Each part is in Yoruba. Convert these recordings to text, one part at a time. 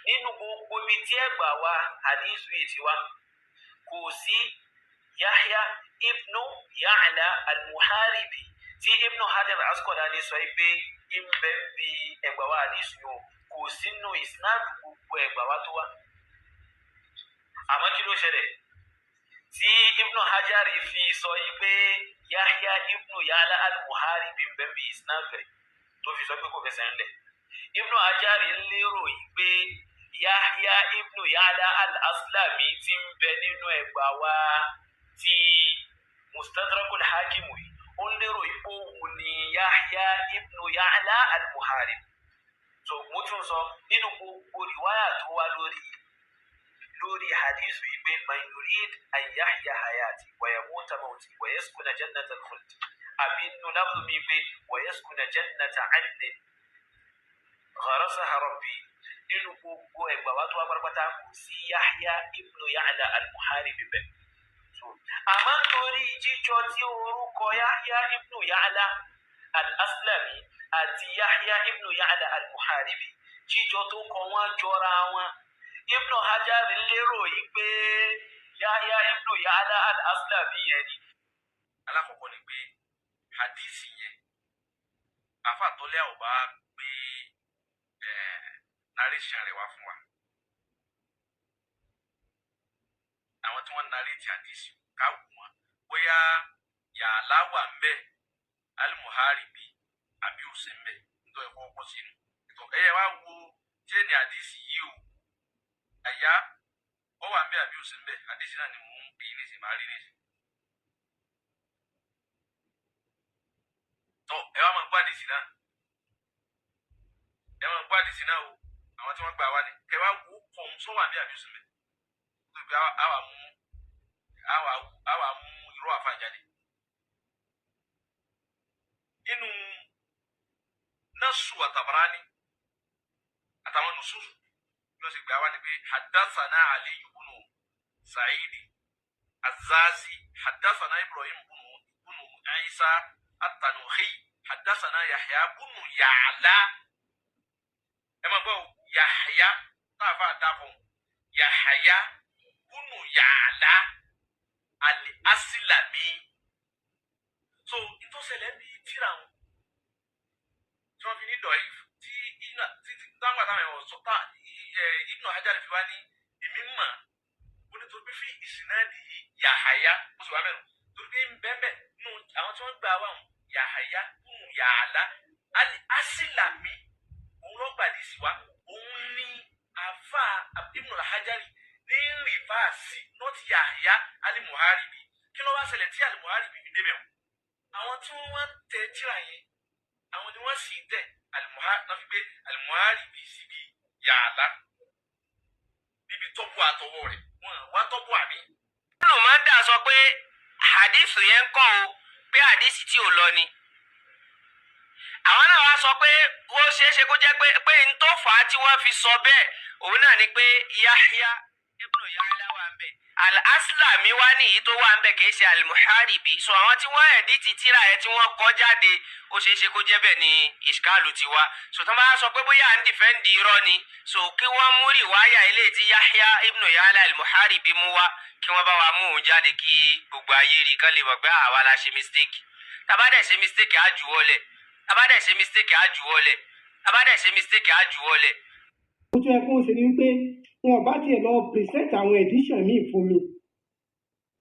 nínú gbogbo ibi tí ẹgbà wa hadith yìí ti wá kò sí Yahya ibnu Ya'la al-Muharibi tí Ibn Hajar al-Asqalani sọ pé ń bẹ bí ẹgbà wa hadith yìí kò sínú isnad gbogbo ẹgbà wa tó wá. Àmọ́ kí ló ṣẹlẹ̀ tí Ibn Hajar fi sọ pé Yahya ibnu Ya'la al-Muharibi ń bẹ bí isnad rẹ̀ tó fi sọ pé kò fẹsẹ̀ ńlẹ̀. Ibn Hajar lérò pé Yahya ibnu Ya'la al-Aslami tí ń bẹ nínú ẹgbà wa ti Mustadrakul Hakim yìí ó lérò ipò òun ni Yahya ibnu Ya'la al-Muharibi. So mo tún sọ nínú gbogbo riwaya tó wá lórí hadithu yìí pé man yurid an yahya hayati wa yamuta mawti wa yaskuna jannata al-khuld àbí nínú lábùdó mi pé wa yaskuna jannata 'adnin gharasaha rabbi nínú gbogbo ẹgbà wa tó wá pátápátá kò sí Yahya ibnu Ya'la al-Muharibi bẹ́ẹ̀. Àmọ́ torí jíjọ tí orúkọ Yahya ibnu Ya'la al-Aslami àti Yahya ibnu Ya'la al-Muharibi jíjọ tó kọ wọ́n jọra wọn. Ibn Hajar lérò yìí pé Yahya ibnu Ya'la al-Aslami yẹn ni. Alákọ̀ọ́kọ́ ni pé hadisi yẹn afáàtọ́lẹ́ ò bá gbé narration rẹ̀ wá fún wa. Àwọn tí wọ́n narrate hadisi ká wù wọ́n bóyá Ya'la wà ń bẹ al-Muharibi àbí òsè ń bẹ nítorí ẹ̀kọ́ ọkọ̀ sínú. Ẹ̀yẹ wá wo jẹ́ni hadisi yìí o. Àyà ó wà ń bẹ àbí òsè ń bẹ hadisi náà ni mò ń bí ní ìsìn máa rí ní ìsìn. Tọ́ ẹ wá máa gbọ́ hadisi náà. Ẹ máa gbọ́ hadisi náà o. Àwọn tí wọ́n gbà wá ní kẹ wá wo kọ̀ọ̀n sọ wà ń bẹ àbí òsè ń bẹ. Nítorí pé àwa mú irú àfa jáde. Inú Nasu Tabarani àtàwọn nususu yóò sì gbà wá ní pé haddathana Ali ibn Sa'id az-Zazi haddathana Ibrahim ibn Isa at-Tanuhi haddathana Yahya ibn Ya'la. Ẹ máa gbọ́ Yahya táàfà dákun Yahya ibn Ya'la al-Aslami. So ìtọ́sẹ̀lẹ̀ ní tíra wọn tí wọ́n fi ní dọ̀ yìí tí táwọn àtàwọn ẹ̀wọ̀n sọ́tà Ibn Hajar fi wá ní èmi mọ̀ ó ní torí pé fi ìsìnàdì Yahya ó sì wá mẹ́rin torí pé ń bẹ́ẹ̀ nù àwọn tí wọ́n gbà wà wọn Yahya ibn Ya'la al-Aslami òun ló gbàdí sí wa òun ní àfà Ibn Hajar ní rìfáàsì nọ́ọ̀tì Yahya al-Muharibi kí ló wá ṣẹlẹ̀ tí al-Muharibi fi débẹ̀ wọn. Àwọn tí wọ́n wá tẹ tíra yẹn àwọn ni wọ́n sì tẹ al-Muharibi síbi Ya'la bíbi tọ́bù àtọwọ́ rẹ̀ wọ́n wá tọ́bù àmì. olùmọ̀dà sọ pé hadith yẹn kọ́ o pé hadith tí ò lọ ni. àwọn náà wá sọ pé ó ṣeéṣe kó jẹ́ pé n tó fà á tí wọ́n fi sọ bẹ́ẹ̀ òun náà ni pé Yahya ibnu Ya'la wà ń bẹ̀ al-Aslami wá ní èyí tó wà ń bẹ̀ kìí ṣe al-Muharibi. so àwọn tí wọ́n ẹ̀dítì tíra ẹ̀ tí wọ́n kọ jáde ó ṣeéṣe kó jẹ́ bẹ́ẹ̀ ni ìṣkálù ti wá. so tó máa sọ pé bóyá à ń dìfẹ́ǹdì irọ́ ni so kí wọ́n mú rìwáyà ilé tí Yahya ibnu Ya'la al-Muharibi mú wá kí wọ́n bá wa mú òun jáde kí gbogbo ayé rí kán lè mọ̀ pé àwa la ṣe mistake. tabadẹ̀ ṣe mistake á juwọ́lẹ̀ tabadẹ̀ ṣe mistake á juwọ́lẹ̀ tabadẹ̀ ṣe mistake á juwọ́lẹ̀. ó tún yẹ kó o ṣe ni wípé wọn bá tiẹ̀ lọ present àwọn edition míì fún mi.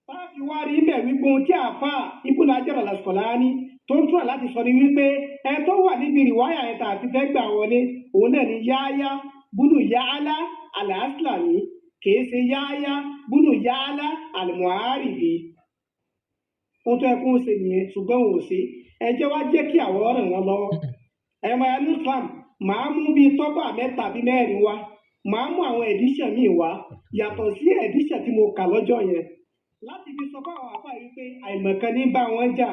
báàbí wá rí bẹ́ẹ̀ wípé ohun tí àáfà Ibn Hajar al-Asqalani tó ń túnra láti sọ ni wípé ẹ tó wà níbi rìwáyà ẹ̀ tàbí fẹ́ gbà wọlé òun náà ni Yahya ibn Ya'la al-Aslami kìí ṣe Yahya ibn Ya'la al-Muharibi. ohun tó yẹ kó o ṣe nìyẹn ṣùgbọ́n ò ṣe ẹ jẹ́ wá jẹ́ kí àwọn ọ̀ràn wọn lọ́wọ́. ẹ máa ní Islam màá mú bíi tọ́gbà mẹ́ta bíi mẹ́rin wá màá mú àwọn edition míì wá yàtọ̀ sí edition tí mo kà lọ́jọ́ yẹn láti fi sọ fáwọn àáfàá yìí pé àìmọ̀kan ní bá wọn jà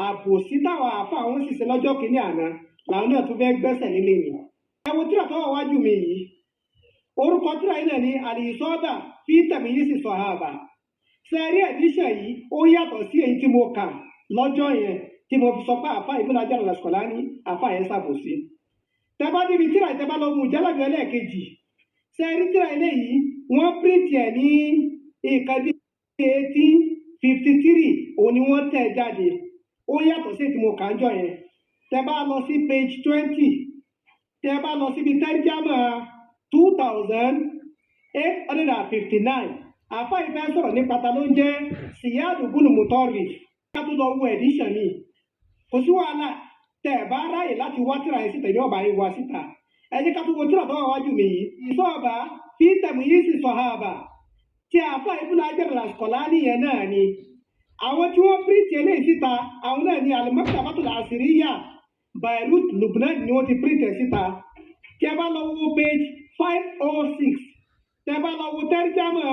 àbòsí táwọn àáfàá wọn sì ṣe lọ́jọ́ kìíní àná làwọn náà tún fẹ́ gbẹ́sẹ̀ nílé mi. ẹ wo tíra tó wà wájú mi yìí orúkọ tíra yìí náà ní al-Isaba fi tamyiz as-Sahaba. sẹ́ẹ̀rí edition yìí ó yàtọ̀ sí èyí tí mo kà lọ́jọ́ yẹn tí mo fi sọ pé àáfàá Ibn Hajar al-Asqalani àáfàá yẹn ṣàbòsí. tẹ́bá níbi tíra ìtẹ́bá lọ mú jálàbí ẹlẹ́ẹ̀kejì sẹ́rí tíra eléyìí wọ́n píríntì ẹ̀ ní nǹkan bí 1853 òun ni wọ́n tẹ̀ jáde ó yàtọ̀ sí tí mo kà ń jọ yẹn tẹ́ bá lọ sí page 20 tẹ́ bá lọ síbi tẹ́rìjámà 2859 àfa ìfẹ́ sọ̀rọ̀ nípa ta ló ń jẹ́ Ziyad bunu Mutarrif ká tó lọ wo edition mi kò sí wàhálà tẹ́ ẹ̀ bá ráyè láti wá tíra yẹn síta ní ọba yìí wá síta ẹ jẹ́ ká tó wo tíra tó wà wájú mi yìí ìsọ̀ọ̀bà fi tamyizi sahaba tí àfa Ibn Hajar al-Asqalani yẹn náà ni àwọn tí wọ́n píríntì eléyìí síta àwọn náà ni al-Maktabatul Asiriyya Beirut Lubnan ni wọ́n ti píríntì síta tí ẹ bá lọ wo page 506 tí ẹ bá lọ wo tẹ́rìjámà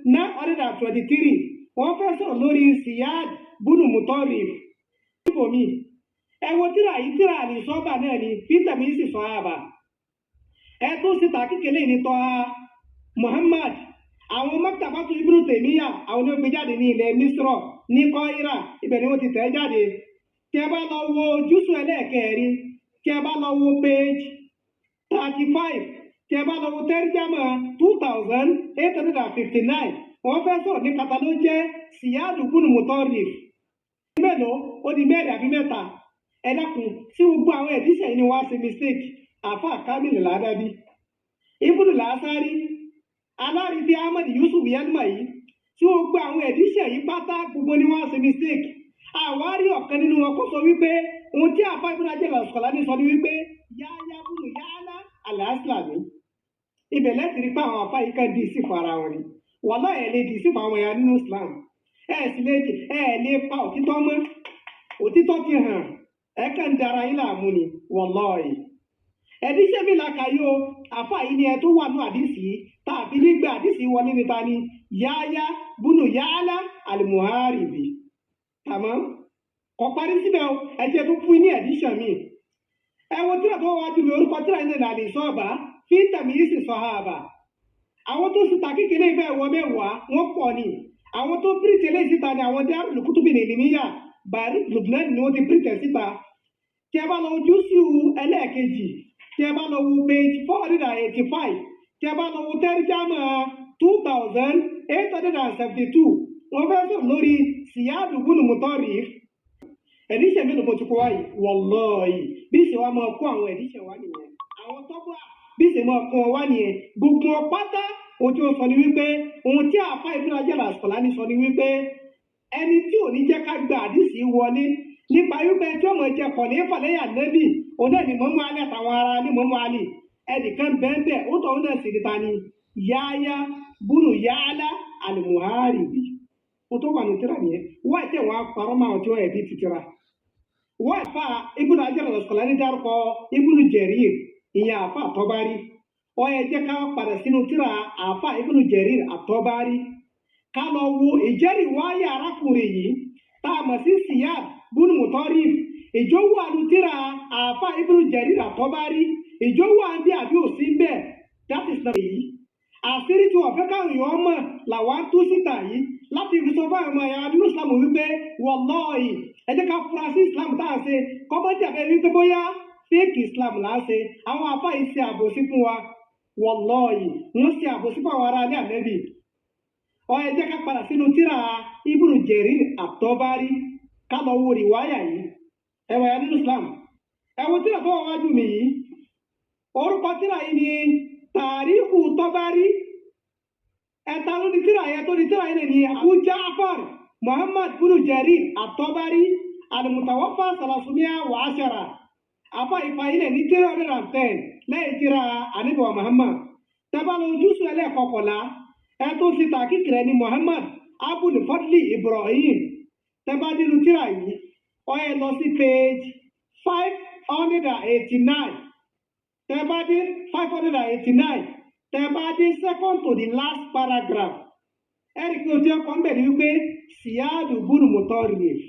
2923 wọ́n fẹ́ sọ̀rọ̀ lórí Ziyad bunu Mutarrif níbòmí ẹ wo tíra yìí tíra al-Isaba náà ni fi tamyizi sahaba ẹ tó síta kékeré ní tọ́ha Muhammad àwọn Maktabatu Ibn Taymiyyah àwọn ni ó gbé jáde ní ilẹ̀ Misra ní Qaira ibẹ̀ ni wọ́n ti tẹ̀ jáde tí ẹ bá lọ wo júùsù ẹlẹ́ẹ̀kẹrin tí ẹ bá lọ wo page 35 tí ẹ bá lọ wo tẹ́rìjámà 2859 wọ́n fẹ́ sọ̀rọ̀ ní kata ló jẹ́ Ziyad bunu Mutarrif mélòó ó di mẹ́rin àbí mẹ́ta ẹ dákun sí gbogbo àwọn ẹ̀díṣẹ̀ yìí ni wọ́n á ṣe mistake àfa Kamil Ladabi Ibn al-Asari aláríbi Ahmad Yusuf Yalmayi tí gbogbo àwọn ẹ̀díṣẹ̀ yìí pátá gbogbo ni wọ́n á ṣe mistake àwárí ọ̀kan nínú wọn kó sọ wípé ohun tí àfa Ibn Hajar al-Asqalani sọ ni wípé Yahya bunu Ya'la al-Aslami ibẹ̀ lẹ́sìn rí pé àwọn àfa yìí kan di ìsìnkú ara wọn ni wàhálà ẹ̀ lè di ìsìnkú àwọn ẹ̀yà nínú Islam ẹ̀ sì lè pa òtítọ́ mọ́ òtítọ́ ti hàn ẹ̀ kàn ń dara yín láàmú ni wallahi ẹ̀díṣẹ́ mi là kàyó àfa yìí ni ẹ tó wà ní àdìsí tàbí nígbà àdìsí wọlé níta ni Yahya bunu Ya'la al-Muharibi tàmọ́ kò parí síbẹ̀ o ẹ jẹ́ tó fún ní ẹ̀díṣẹ́ mi ẹ wo tíra tó wájú mi orúkọ tíra yìí ní al-Isaba fi tamyizi sahaba àwọn tó síta kékeré ibẹ̀ wọ mẹ́wàá wọ́n pọ̀ ni àwọn tó píríntì eléyìí síta ni àwọn Darul Kutubi al-Ilmiyya Beirut Lubnan ni wọ́n ti píríntì síta tí ẹ bá lọ júùsù ẹlẹ́ẹ̀kejì tí ẹ bá lọ wo page 485 tí ẹ bá lọ wo tẹ́rìjámà 2872 wọ́n fẹ́ sọ̀rọ̀ lórí Ziyad bunu Mutarrif ẹ̀díṣẹ̀ mélòó mo ti kó wáyé wallahi bí ṣe wá máa kó àwọn ẹ̀díṣẹ̀ wá nìyẹn àwọn tọ́gbà bí ṣe máa kó wọn wá nìyẹn gbogbo ọpátá ohun tí ó sọ ni wípé ohun tí àfa Ibn Hajar al-Asqalani sọ ni wípé ẹni tí ò ní jẹ́ ká gba àdìsí wọlé nípa wípé tí ọmọ jẹ kọ̀ ní ìfàlẹ́yà nẹ́bì òun náà ni Imam Ali àtàwọn ará ní Imam Ali ẹnìkan bẹ́ẹ̀ ó tọ̀ ọ́n náà sì níta ni Yahya bunu Ya'la al-Muharibi ohun tó wà ní tíra nìyẹn wọ́n ẹ̀ tẹ̀ wọ́n á parọ́ máa tí wọ́n ẹ̀ bí ti tíra wọ́n ẹ̀ fa Ibn Hajar al-Asqalani dárúkọ Ibn Jarir ìyẹn àfa At-Tabari wọ́n ẹ̀ jẹ́ ká padà sínú tíra àfa Ibn Jarir At-Tabari ká lọ wo ìjẹ́rìí wáyé arákùnrin yìí tá a mọ̀ sí Ziyad bunu Mutarrif ìjọwọ́ àlùtíra àfa Ibn Jarir At-Tabari ìjọwọ́ àbí àbí òsì ń bẹ̀ that is not yìí àṣírí tí wọ́n fẹ́ káwọn èèyàn mọ̀ làwọn tú síta yìí láti fi sọ fáwọn ọmọ ẹ̀yà nínú Islam wípé wallahi ẹ jẹ́ ká fura sí Islam tá a ṣe kọ́mọ́jà bẹ́ẹ̀ wípé bóyá fake Islam là ń ṣe àwọn afá yìí ṣe àbòsí fún wa wallahi wọ́n ṣe àbòsí fún àwọn ará ilé Ànábì ẹ jẹ́ ká padà sínú tíra Ibn Jarir At-Tabari ká lọ wo rìwáyà yìí ẹwà ya nínú Islam ẹwọ tíra tó wà wájú mi yìí orúkọ tíra yìí ni Tàríkù Tabari ẹ̀ta ló ní tíra yẹn tó ní tíra yẹn ni Abu Ja'far Muhammad bunu Jarir At-Tabari al-Mutawaffa salasumia wa ashara afa ìfà ilẹ̀ ní 310 lẹ́yìn tíra Ànábì wa Muhammad tábàlù júùsù ẹlẹ́ẹ̀kọkànlá ẹ tó sì tàkìkìrẹ ní Muhammad Abul Fadli Ibrahim tẹ́bádínú tíra yìí ó yẹ lọ sí page 589 tẹ́bádín 589 tẹ́bádín second to the last paragraph ẹ̀rí pé o ti ọkọ̀ ń bẹ̀ ní wípé Ziyad bunu Mutarrif